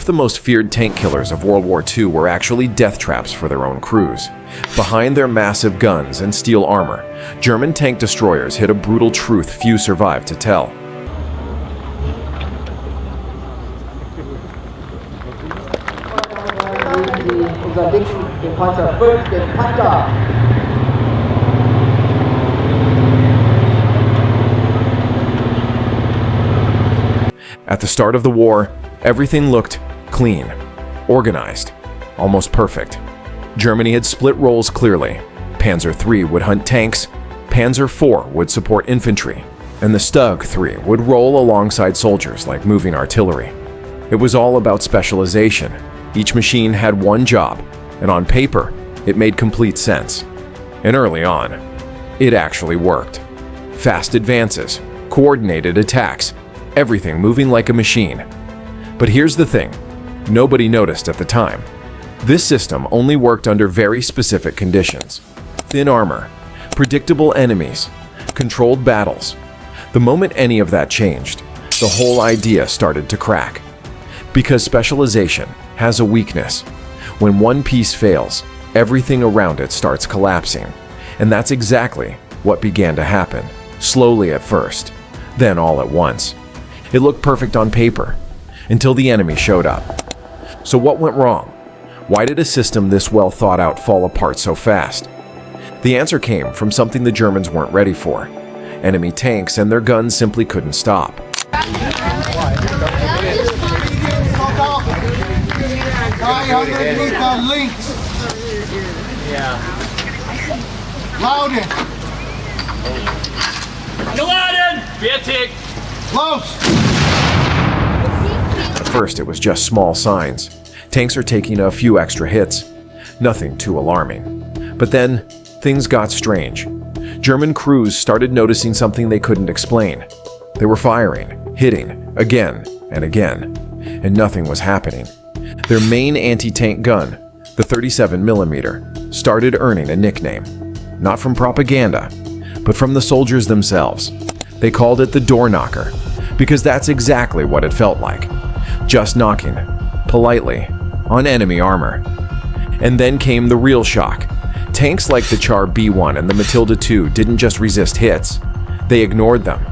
if the most feared tank killers of World War II were actually death traps for their own crews? Behind their massive guns and steel armor, German tank destroyers hid a brutal truth few survived to tell. Den Panzer V, den Panther. At the start of the war, everything looked clean, organized, almost perfect. Germany had split roles clearly. Panzer III would hunt tanks, Panzer IV would support infantry, and the StuG III would roll alongside soldiers like moving artillery. It was all about specialization. Each machine had one job, and on paper, it made complete sense. And early on, it actually worked. Fast advances, coordinated attacks, everything moving like a machine. But here's the thing, nobody noticed at the time. This system only worked under very specific conditions. Thin armor, predictable enemies, controlled battles. The moment any of that changed, the whole idea started to crack. Because specialization has a weakness. When one piece fails, everything around it starts collapsing. And that's exactly what began to happen, slowly at first, then all at once. It looked perfect on paper, until the enemy showed up. So what went wrong? Why did a system this well thought out fall apart so fast? The answer came from something the Germans weren't ready for. Enemy tanks and their guns simply couldn't stop. Links. Louden. Geladen! Fertig! Close. At first, it was just small signs. Tanks are taking a few extra hits. Nothing too alarming. But then, things got strange. German crews started noticing something they couldn't explain. They were firing, hitting, again and again, and nothing was happening. Their main anti-tank gun, the 37mm, started earning a nickname. Not from propaganda, but from the soldiers themselves. They called it the door knocker, because that's exactly what it felt like. Just knocking, politely, on enemy armor. And then came the real shock. Tanks like the Char B1 and the Matilda II didn't just resist hits, they ignored them.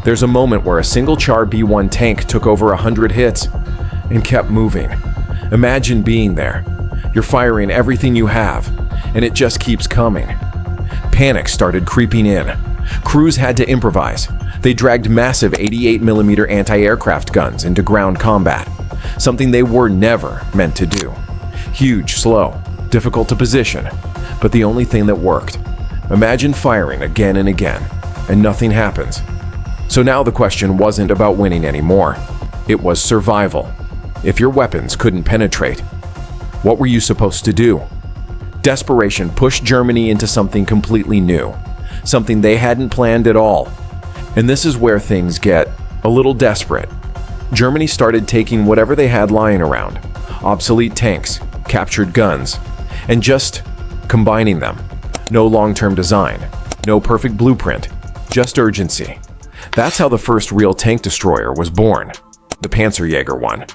There's a moment where a single Char B1 tank took over 100 hits and kept moving. Imagine being there. You're firing everything you have, and it just keeps coming. Panic started creeping in. Crews had to improvise. They dragged massive 88mm anti-aircraft guns into ground combat, something they were never meant to do. Huge, slow, difficult to position, but the only thing that worked. Imagine firing again and again, and nothing happens. So now the question wasn't about winning anymore. It was survival. If your weapons couldn't penetrate, what were you supposed to do? Desperation pushed Germany into something completely new, something they hadn't planned at all. And this is where things get a little desperate. Germany started taking whatever they had lying around, obsolete tanks, captured guns, and just combining them. No long-term design, no perfect blueprint, just urgency. That's how the first real tank destroyer was born, the Panzerjäger I.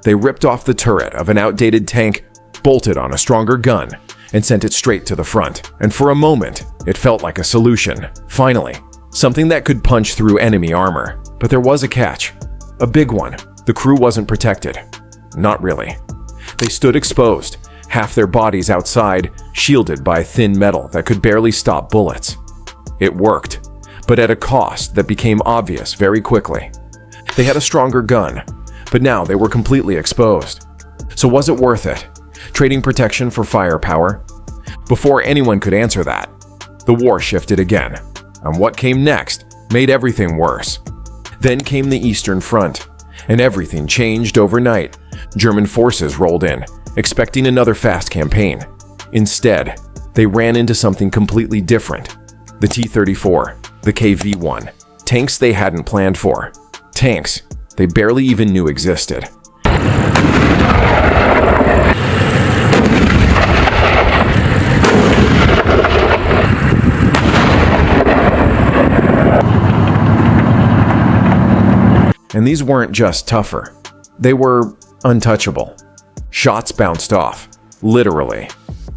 They ripped off the turret of an outdated tank, bolted on a stronger gun, and sent it straight to the front. And for a moment, it felt like a solution. Finally, something that could punch through enemy armor. But there was a catch. A big one. The crew wasn't protected. Not really. They stood exposed, half their bodies outside, shielded by thin metal that could barely stop bullets. It worked, but at a cost that became obvious very quickly. They had a stronger gun, but now they were completely exposed. So was it worth it? Trading protection for firepower? Before anyone could answer that, the war shifted again, and what came next made everything worse. Then came the Eastern Front, and everything changed overnight. German forces rolled in, expecting another fast campaign. Instead, they ran into something completely different. The T-34, the KV-1, tanks they hadn't planned for. Tanks they barely even knew existed. And these weren't just tougher. They were untouchable. Shots bounced off, literally.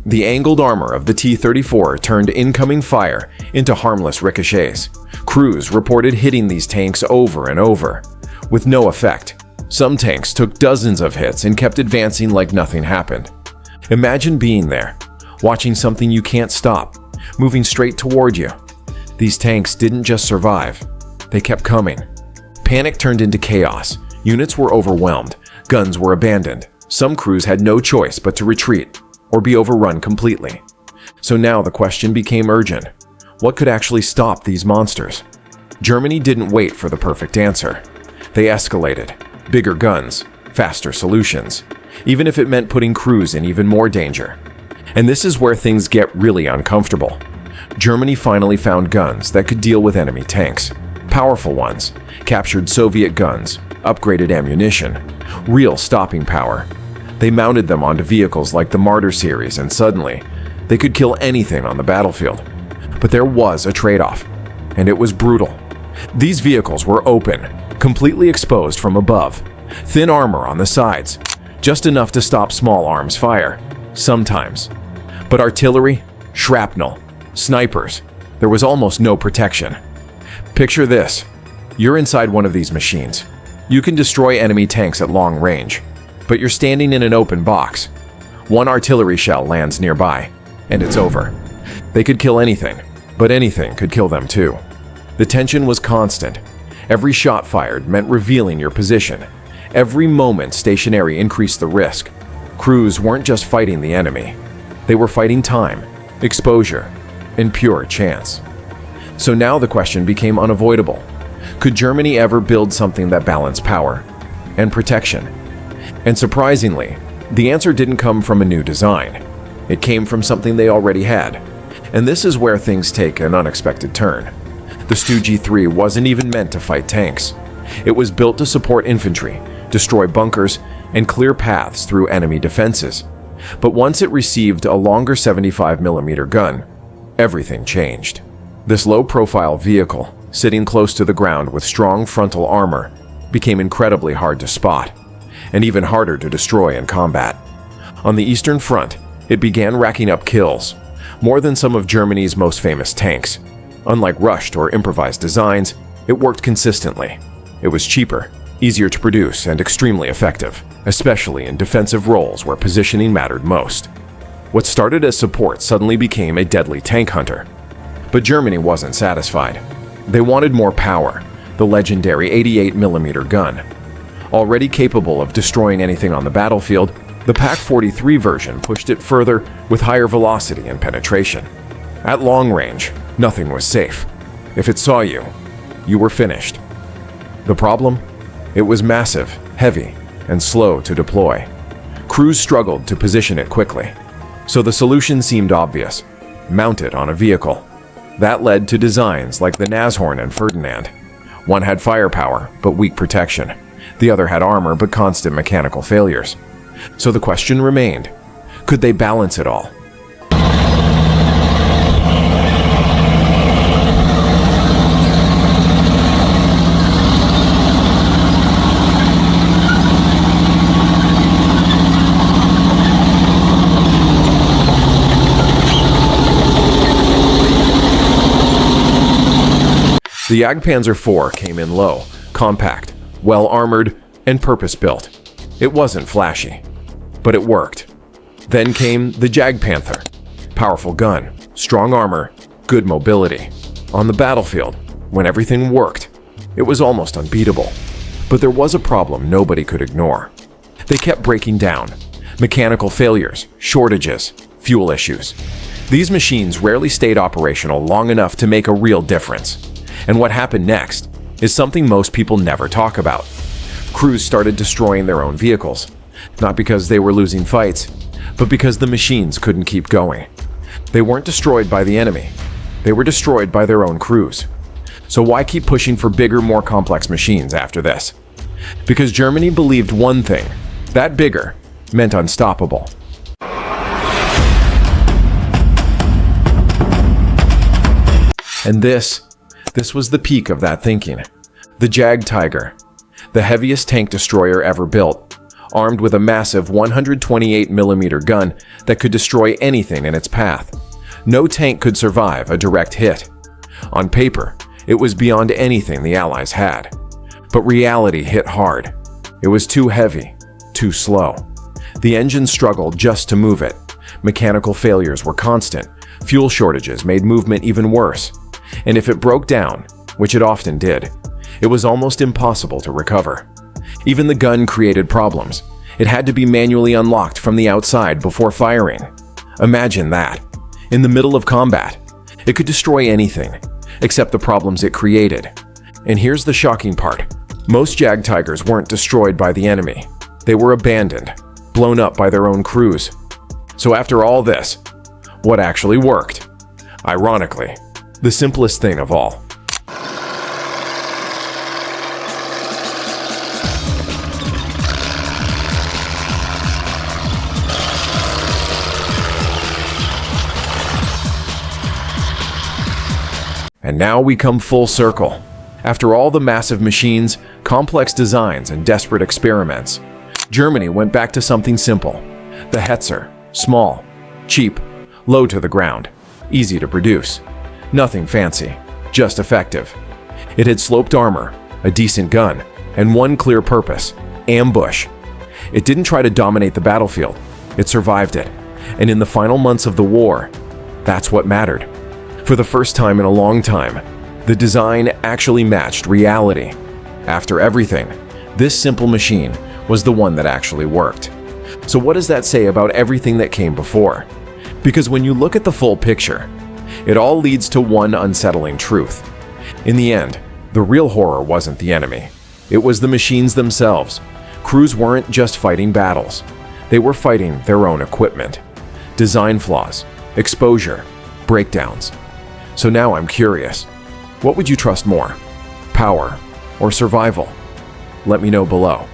The angled armor of the T-34 turned incoming fire into harmless ricochets. Crews reported hitting these tanks over and over, with no effect. Some tanks took dozens of hits and kept advancing like nothing happened. Imagine being there, watching something you can't stop, moving straight toward you. These tanks didn't just survive, they kept coming. Panic turned into chaos. Units were overwhelmed, guns were abandoned. Some crews had no choice but to retreat or be overrun completely. So now the question became urgent. What could actually stop these monsters? Germany didn't wait for the perfect answer. They escalated. Bigger guns, faster solutions, even if it meant putting crews in even more danger. And this is where things get really uncomfortable. Germany finally found guns that could deal with enemy tanks. Powerful ones, captured Soviet guns, upgraded ammunition, real stopping power. They mounted them onto vehicles like the Marder series, and suddenly, they could kill anything on the battlefield. But there was a trade-off, and it was brutal. These vehicles were open, completely exposed from above, thin armor on the sides, just enough to stop small arms fire, sometimes. But artillery, shrapnel, snipers, there was almost no protection. Picture this. You're inside one of these machines. You can destroy enemy tanks at long range, but you're standing in an open box. One artillery shell lands nearby, and it's over. They could kill anything, but anything could kill them too. The tension was constant. Every shot fired meant revealing your position. Every moment stationary increased the risk. Crews weren't just fighting the enemy. They were fighting time, exposure, and pure chance. So now the question became unavoidable. Could Germany ever build something that balanced power and protection? And surprisingly, the answer didn't come from a new design. It came from something they already had. And this is where things take an unexpected turn. The StuG III wasn't even meant to fight tanks. It was built to support infantry, destroy bunkers, and clear paths through enemy defenses. But once it received a longer 75mm gun, everything changed. This low-profile vehicle, sitting close to the ground with strong frontal armor, became incredibly hard to spot, and even harder to destroy in combat. On the Eastern Front, it began racking up kills, more than some of Germany's most famous tanks. Unlike rushed or improvised designs, it worked consistently. It was cheaper, easier to produce, and extremely effective, especially in defensive roles where positioning mattered most. What started as support suddenly became a deadly tank hunter. But Germany wasn't satisfied. They wanted more power, the legendary 88mm gun. Already capable of destroying anything on the battlefield, the Pak-43 version pushed it further with higher velocity and penetration. At long range, nothing was safe. If it saw you, you were finished. The problem? It was massive, heavy, and slow to deploy. Crews struggled to position it quickly. So the solution seemed obvious: mount it on a vehicle. That led to designs like the Nashorn and Ferdinand. One had firepower, but weak protection. The other had armor, but constant mechanical failures. So the question remained, could they balance it all? The Jagdpanther IV came in low, compact, well-armored, and purpose-built. It wasn't flashy, but it worked. Then came the Jagdpanther. Powerful gun, strong armor, good mobility. On the battlefield, when everything worked, it was almost unbeatable. But there was a problem nobody could ignore. They kept breaking down. Mechanical failures, shortages, fuel issues. These machines rarely stayed operational long enough to make a real difference. And what happened next is something most people never talk about. Crews started destroying their own vehicles, not because they were losing fights, but because the machines couldn't keep going. They weren't destroyed by the enemy. They were destroyed by their own crews. So why keep pushing for bigger, more complex machines after this? Because Germany believed one thing: that bigger meant unstoppable. And this was the peak of that thinking. The Jagdtiger, the heaviest tank destroyer ever built, armed with a massive 128mm gun that could destroy anything in its path. No tank could survive a direct hit. On paper, it was beyond anything the Allies had. But reality hit hard. It was too heavy, too slow. The engine struggled just to move it. Mechanical failures were constant. Fuel shortages made movement even worse. And if it broke down, which it often did, it was almost impossible to recover. Even the gun created problems. It had to be manually unlocked from the outside before firing. Imagine that. In the middle of combat, it could destroy anything, except the problems it created. And here's the shocking part. Most Jagdtigers weren't destroyed by the enemy. They were abandoned, blown up by their own crews. So after all this, what actually worked? Ironically, the simplest thing of all. And now we come full circle. After all the massive machines, complex designs, and desperate experiments, Germany went back to something simple. The Hetzer, small, cheap, low to the ground, easy to produce. Nothing fancy, just effective. It had sloped armor, a decent gun, and one clear purpose: ambush. It didn't try to dominate the battlefield, it survived it. And in the final months of the war, that's what mattered. For the first time in a long time, the design actually matched reality. After everything, this simple machine was the one that actually worked. So what does that say about everything that came before? Because when you look at the full picture, it all leads to one unsettling truth. In the end, the real horror wasn't the enemy. It was the machines themselves. Crews weren't just fighting battles. They were fighting their own equipment. Design flaws, exposure, breakdowns. So now I'm curious, what would you trust more? Power or survival? Let me know below.